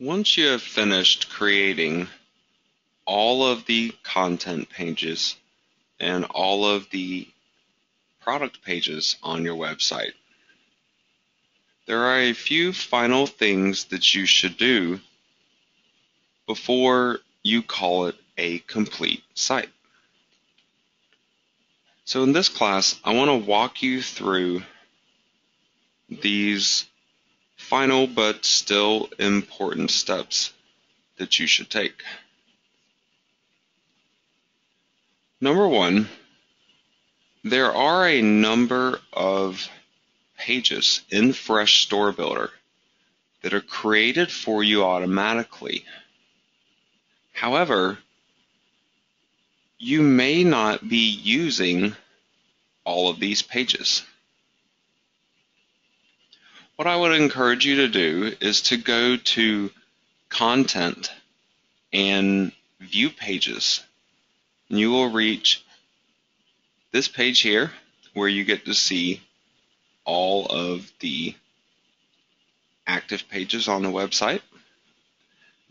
Once you have finished creating all of the content pages and all of the product pages on your website, there are a few final things that you should do before you call it a complete site. So in this class, I want to walk you through these final but still important steps that you should take. Number one, there are a number of pages in Fresh Store Builder that are created for you automatically. However, you may not be using all of these pages. What I would encourage you to do is to go to Content and View Pages. And you will reach this page here where you get to see all of the active pages on the website.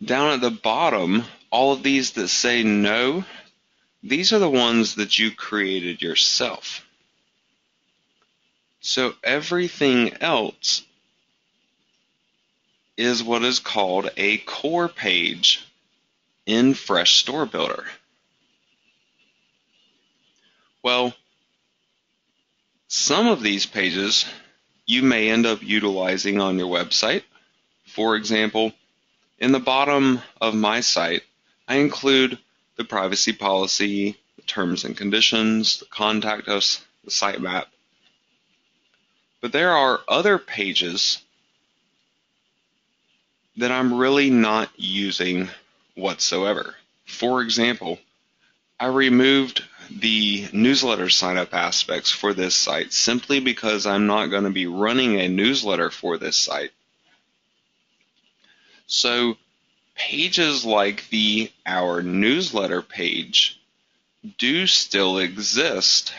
Down at the bottom, all of these that say no, these are the ones that you created yourself. So everything else is what is called a core page in Fresh Store Builder. Well, some of these pages you may end up utilizing on your website. For example, in the bottom of my site, I include the privacy policy, the terms and conditions, the contact us, the sitemap. But there are other pages that I'm really not using whatsoever. For example, I removed the newsletter sign-up aspects for this site simply because I'm not going to be running a newsletter for this site. So pages like the Our Newsletter page do still exist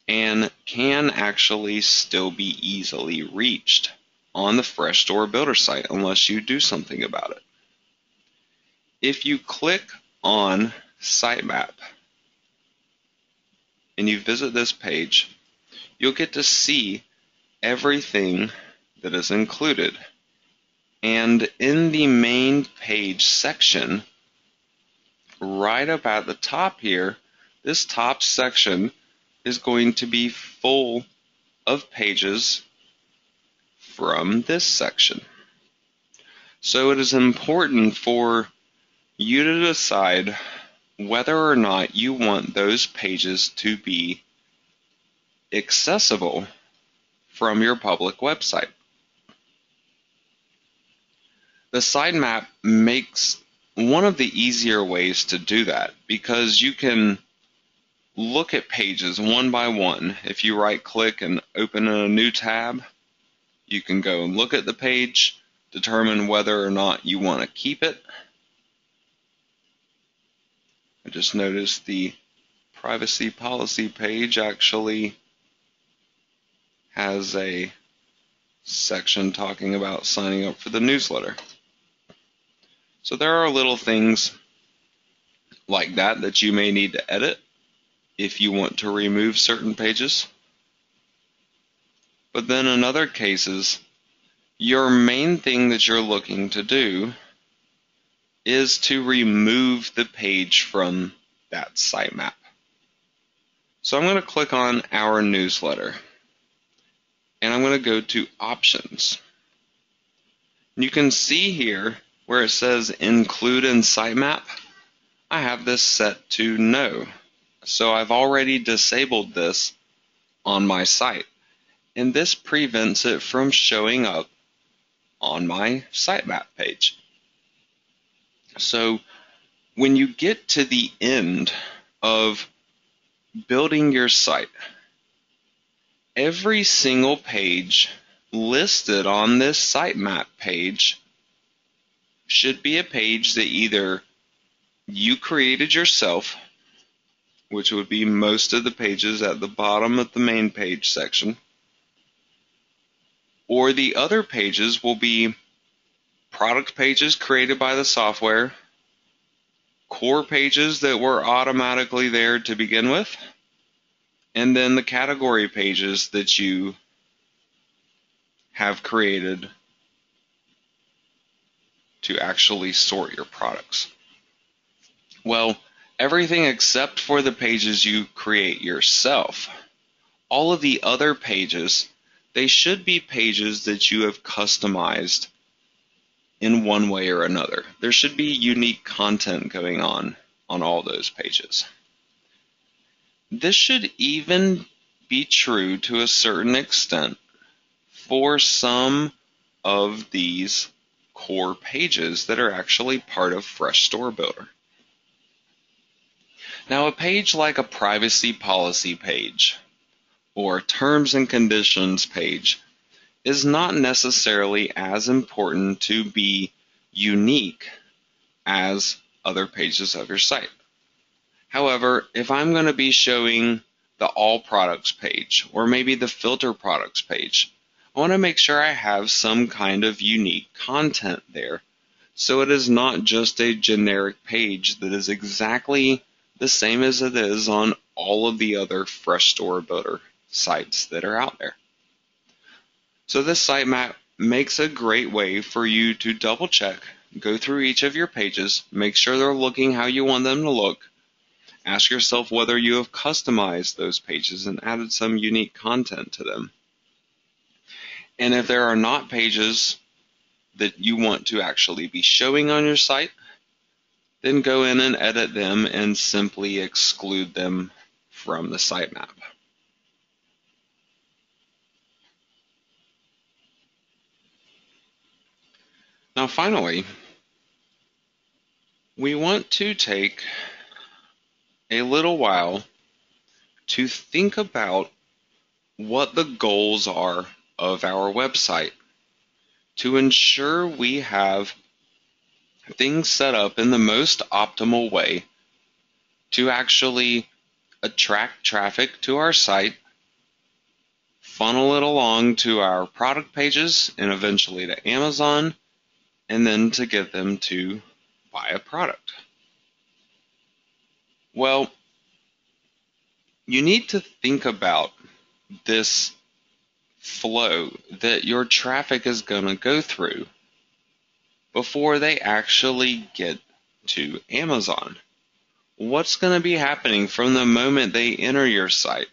and can actually still be easily reached on the Fresh Store Builder site unless you do something about it. If you click on Sitemap and you visit this page, you'll get to see everything that is included. And in the main page section, right up at the top here, this top section is going to be full of pages from this section. So it is important for you to decide whether or not you want those pages to be accessible from your public website. The sitemap makes one of the easier ways to do that because you can look at pages one by one. If you right-click and open in a new tab, you can go and look at the page, determine whether or not you want to keep it. I just noticed the privacy policy page actually has a section talking about signing up for the newsletter. So there are little things like that that you may need to edit if you want to remove certain pages. But then in other cases, your main thing that you're looking to do is to remove the page from that sitemap. So I'm going to click on Our Newsletter, and I'm going to go to Options. And you can see here where it says Include in Sitemap, I have this set to No. So I've already disabled this on my site, and this prevents it from showing up on my sitemap page. So when you get to the end of building your site, every single page listed on this sitemap page should be a page that either you created yourself, which would be most of the pages at the bottom of the main page section, or the other pages will be product pages created by the software, core pages that were automatically there to begin with, and then the category pages that you have created to actually sort your products. Well, everything except for the pages you create yourself. All of the other pages, they should be pages that you have customized in one way or another. There should be unique content going on all those pages. This should even be true to a certain extent for some of these core pages that are actually part of Fresh Store Builder. Now, a page like a privacy policy page or terms and conditions page is not necessarily as important to be unique as other pages of your site. However, if I'm going to be showing the all products page or maybe the filter products page, I want to make sure I have some kind of unique content there, so it is not just a generic page that is exactly the same as it is on all of the other Fresh Store Builder sites that are out there. So this sitemap makes a great way for you to double check, go through each of your pages, make sure they're looking how you want them to look, ask yourself whether you have customized those pages and added some unique content to them. And if there are not pages that you want to actually be showing on your site, then go in and edit them and simply exclude them from the sitemap. Now finally, we want to take a little while to think about what the goals are of our website to ensure we have things set up in the most optimal way to actually attract traffic to our site, funnel it along to our product pages and eventually to Amazon, and then to get them to buy a product. Well, you need to think about this flow that your traffic is going to go through before they actually get to Amazon. What's going to be happening from the moment they enter your site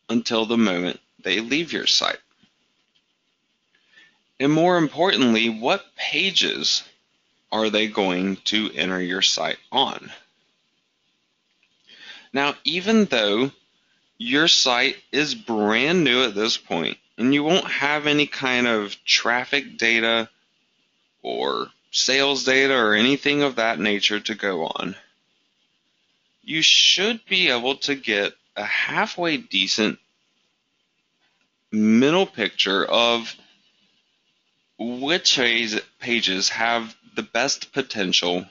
until the moment they leave your site? And more importantly, what pages are they going to enter your site on? Now, even though your site is brand new at this point, and you won't have any kind of traffic data or sales data or anything of that nature to go on, you should be able to get a halfway decent mental picture of which pages have the best potential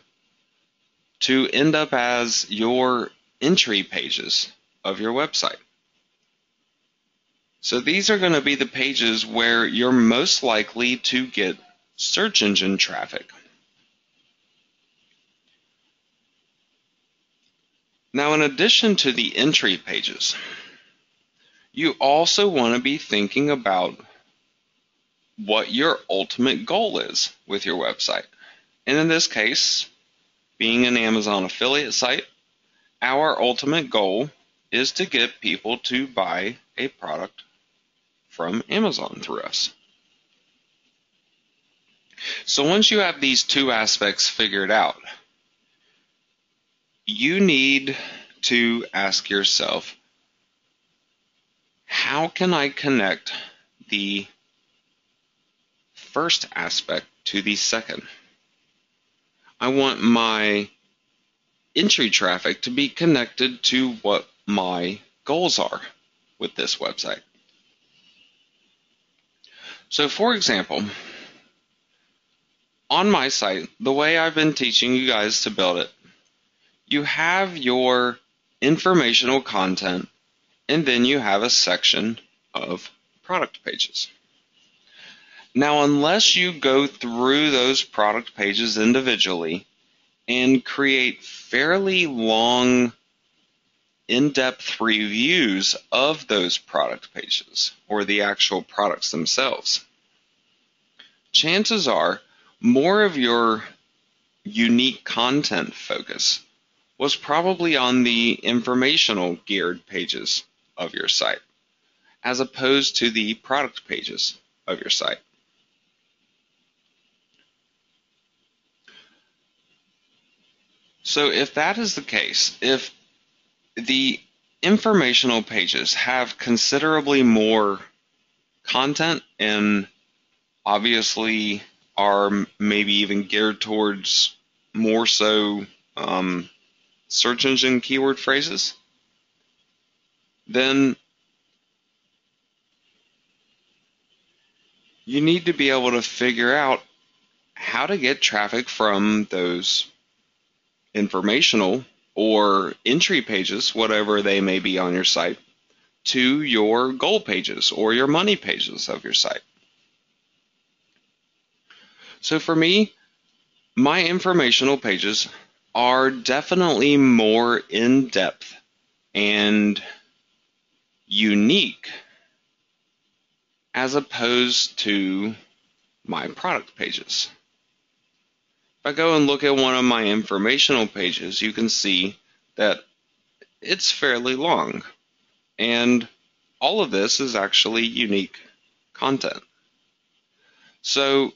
to end up as your entry pages of your website. So these are going to be the pages where you're most likely to get search engine traffic. Now, in addition to the entry pages, you also want to be thinking about what your ultimate goal is with your website. And in this case, being an Amazon affiliate site, our ultimate goal is to get people to buy a product from Amazon through us. So once you have these two aspects figured out, you need to ask yourself, how can I connect the first aspect to the second? I want my entry traffic to be connected to what my goals are with this website. So for example, on my site, the way I've been teaching you guys to build it, you have your informational content, and then you have a section of product pages. Now, unless you go through those product pages individually and create fairly long, in-depth reviews of those product pages or the actual products themselves, chances are more of your unique content focus was probably on the informational geared pages of your site, as opposed to the product pages of your site. So if that is the case, if the informational pages have considerably more content and obviously are maybe even geared towards more so search engine keyword phrases, then you need to be able to figure out how to get traffic from those informational or entry pages, whatever they may be on your site, to your goal pages or your money pages of your site. So for me, my informational pages are definitely more in-depth and unique as opposed to my product pages. If I go and look at one of my informational pages, you can see that it's fairly long, and all of this is actually unique content. So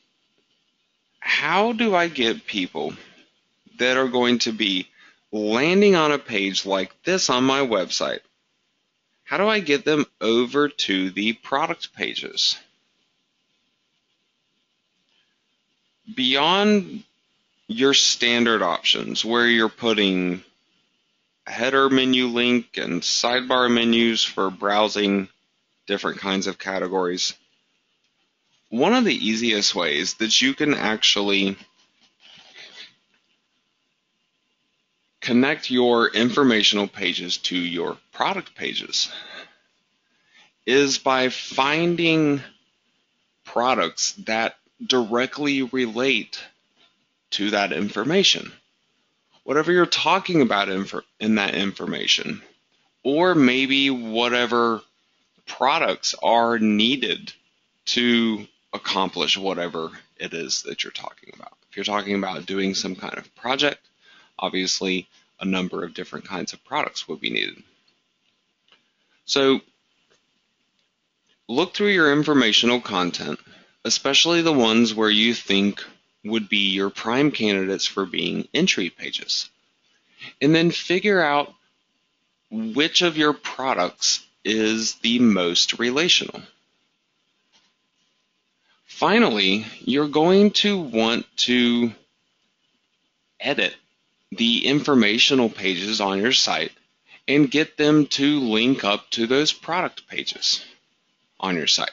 how do I get people that are going to be landing on a page like this on my website? How do I get them over to the product pages? Beyond your standard options where you're putting a header menu link and sidebar menus for browsing different kinds of categories, one of the easiest ways that you can actually connect your informational pages to your product pages is by finding products that directly relate to that information. Whatever you're talking about in that information, or maybe whatever products are needed to accomplish whatever it is that you're talking about. If you're talking about doing some kind of project, obviously a number of different kinds of products would be needed. So look through your informational content, especially the ones where you think would be your prime candidates for being entry pages, and then figure out which of your products is the most relational. Finally, you're going to want to edit the informational pages on your site and get them to link up to those product pages on your site.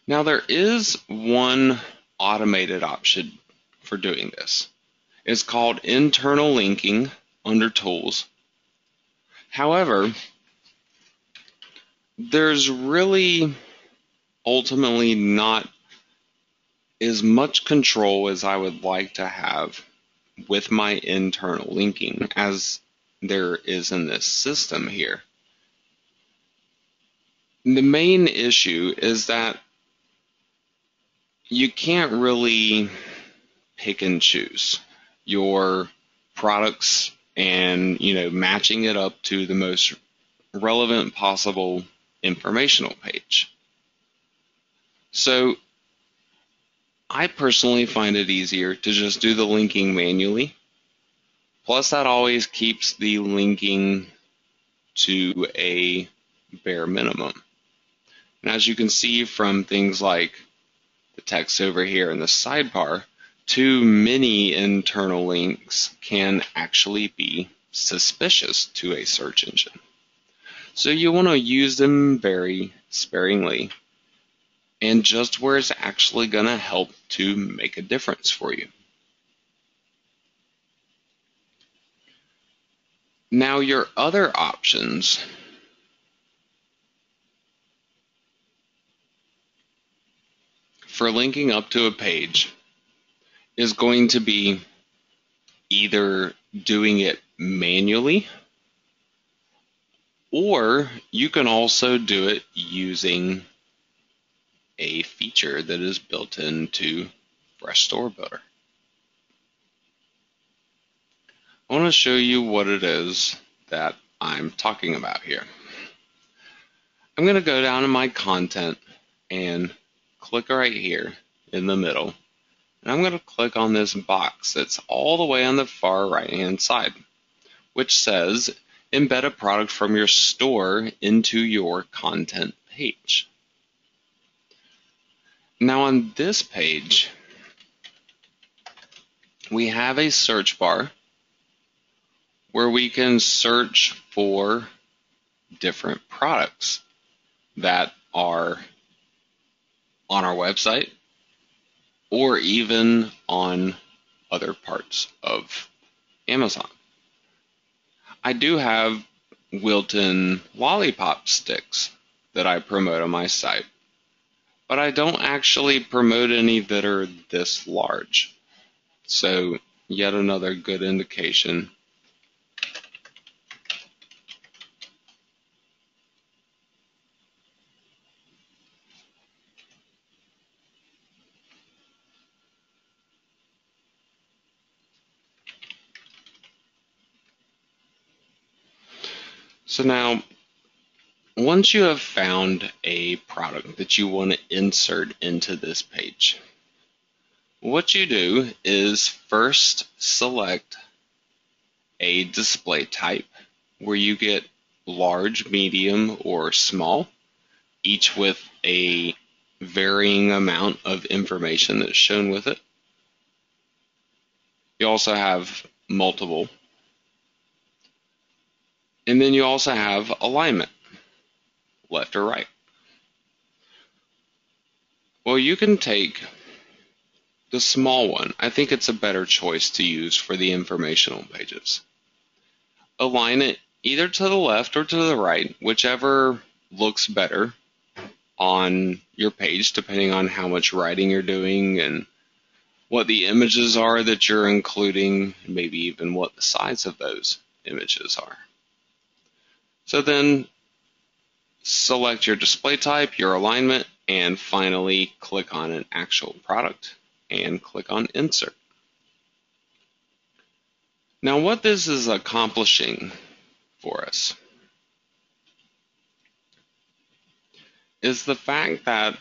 Now, there is one automated option for doing this. It's called internal linking under Tools. However, there's really ultimately not as much control as I would like to have with my internal linking as there is in this system here. The main issue is that you can't really pick and choose your products and, matching it up to the most relevant possible informational page. So I personally find it easier to just do the linking manually. Plus, that always keeps the linking to a bare minimum. And as you can see from things like the text over here in the sidebar, too many internal links can actually be suspicious to a search engine. So you want to use them very sparingly and just where it's actually going to help to make a difference for you. Now, your other options for linking up to a page is going to be either doing it manually, or you can also do it using a feature that is built into Fresh Store Builder. I want to show you what it is that I'm talking about here. I'm going to go down to my content and click right here in the middle. And I'm going to click on this box that's all the way on the far right-hand side, which says embed a product from your store into your content page. Now on this page, we have a search bar where we can search for different products that are on our website or even on other parts of Amazon. I do have Wilton lollipop sticks that I promote on my site, but I don't actually promote any that are this large. So yet another good indication. So now, once you have found a product that you want to insert into this page, what you do is first select a display type where you get large, medium, or small, each with a varying amount of information that's shown with it. You also have multiple. And then you also have alignment, left or right. Well, you can take the small one. I think it's a better choice to use for the informational pages. Align it either to the left or to the right, whichever looks better on your page, depending on how much writing you're doing and what the images are that you're including, maybe even what the size of those images are. So then select your display type, your alignment, and finally click on an actual product and click on Insert. Now what this is accomplishing for us is the fact that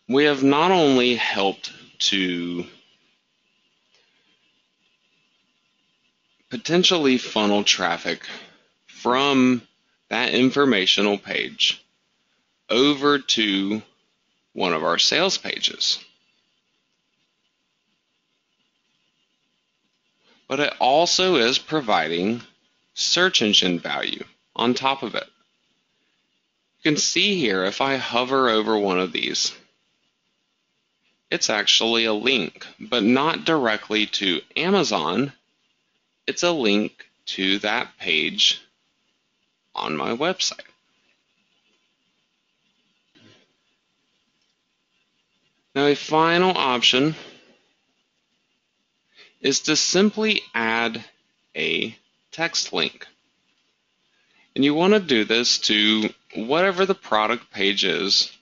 we have not only helped to potentially funnel traffic from that informational page over to one of our sales pages, but it also is providing search engine value on top of it. You can see here, if I hover over one of these, it's actually a link, but not directly to Amazon. It's a link to that page on my website. Now, a final option is to simply add a text link. And you want to do this to whatever the product page is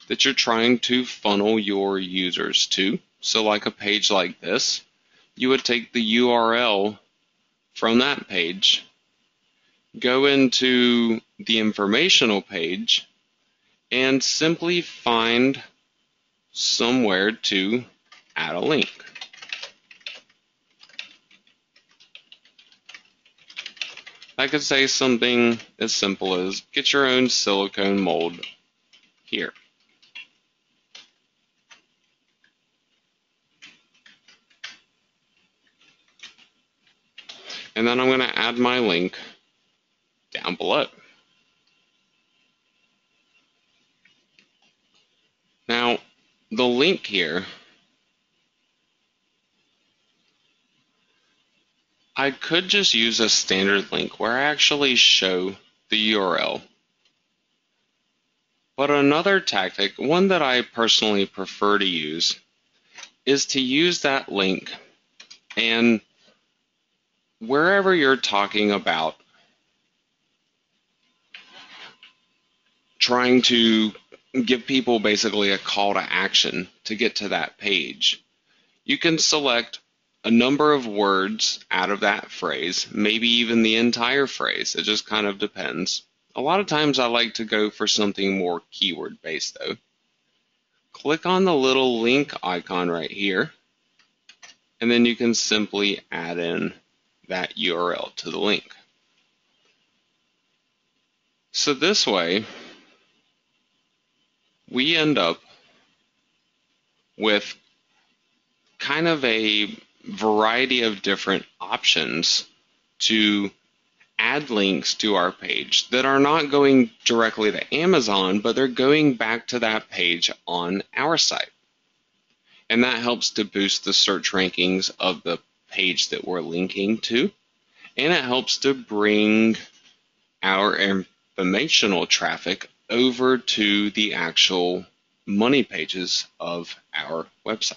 that you're trying to funnel your users to. So like a page like this, you would take the URL from that page, go into the informational page, and simply find somewhere to add a link. I could say something as simple as get your own silicone mold here. And then I'm going to add my link down below. Now, the link here, I could just use a standard link where I actually show the URL. But another tactic, one that I personally prefer to use, is to use that link and wherever you're talking about trying to give people basically a call to action to get to that page, you can select a number of words out of that phrase, maybe even the entire phrase. It just kind of depends. A lot of times I like to go for something more keyword based though. Click on the little link icon right here, and then you can simply add in that URL to the link. So this way, we end up with kind of a variety of different options to add links to our page that are not going directly to Amazon, but they're going back to that page on our site. And that helps to boost the search rankings of the page that we're linking to. And it helps to bring our informational traffic over to the actual money pages of our website.